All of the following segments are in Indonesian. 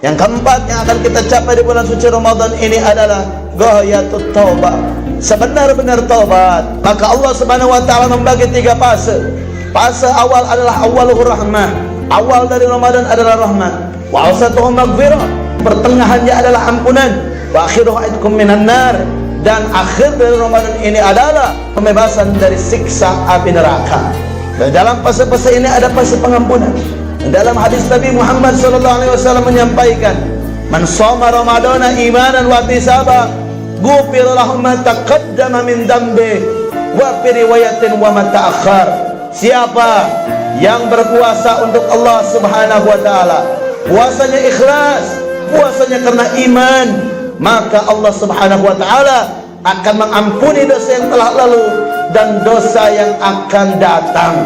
Yang keempat yang akan kita capai di bulan suci Ramadan ini adalah ghayatut taubah, sebenar-benar taubat. Maka Allah Subhanahu wa taala membagi 3 fase. Fase awal adalah awwaluhur rahmah. Awal dari Ramadan adalah rahmat. Wa awsatuhu maghfirah. Pertengahannya adalah ampunan. Wa akhiruhu itqum minan nar. Dan akhir dari Ramadan ini adalah pembebasan dari siksa api neraka. Dan dalam fase-fase ini ada fase pengampunan. Dalam hadis Nabi Muhammad SAW menyampaikan, "Man shoma Ramadana imanan wa ihtisaban, ghufira lahu ma taqaddama min dambi wa fi riwayatin wa ma ta'akhkhar." Siapa yang berpuasa untuk Allah Subhanahu wa taala, puasanya ikhlas, puasanya karena iman, maka Allah Subhanahu wa taala akan mengampuni dosa yang telah lalu dan dosa yang akan datang.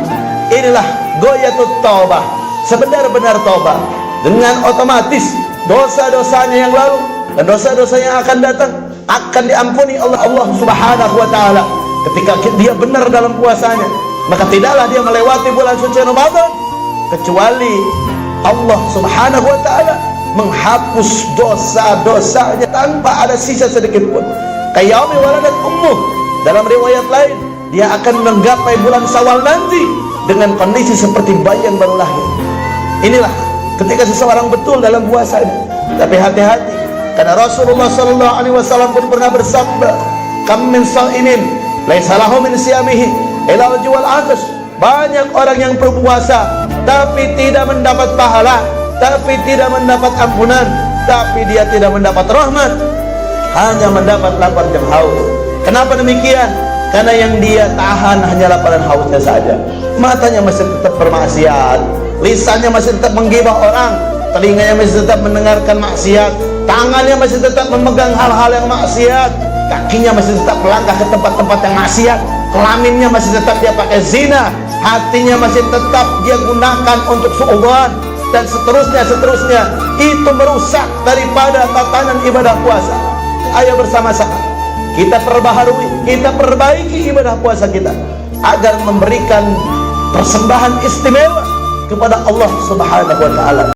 Inilah ghayatut taubah, sebenar-benar taubat. Dengan otomatis dosa-dosanya yang lalu dan dosa-dosa yang akan datang akan diampuni oleh Allah Subhanahu wa taala. Ketika dia benar dalam puasanya, maka tidaklah dia melewati bulan suci Ramadan kecuali Allah Subhanahu wa taala menghapus dosa-dosanya tanpa ada sisa sedikit pun. Qayyami waladat ummuh. Dalam riwayat lain, dia akan menggapai bulan Syawal nanti dengan kondisi seperti bayi yang baru lahir. Inilah ketika seseorang betul dalam puasanya. Tapi hati-hati, karena Rasulullah SAW pun pernah bersabda, "Kam min sha'imin laisa lahu min siyamihi illa wajhul atas." Banyak orang yang berpuasa tapi tidak mendapat pahala, tapi tidak mendapat ampunan, tapi dia tidak mendapat rahmat, hanya mendapat lapar dan haus. Kenapa demikian? Karena yang dia tahan hanya lapar dan hausnya saja. Matanya masih tetap bermaksiat, lisannya masih tetap menggibah orang, telinganya masih tetap mendengarkan maksiat, tangannya masih tetap memegang hal-hal yang maksiat, kakinya masih tetap melangkah ke tempat-tempat yang maksiat, kelaminnya masih tetap dia pakai zina, hatinya masih tetap dia gunakan untuk suudzon, dan seterusnya. Itu merusak daripada tatanan ibadah puasa. Ayo bersama-sama kita perbaharui, kita perbaiki ibadah puasa kita agar memberikan persembahan istimewa kepada Allah Subhanahu wa taala.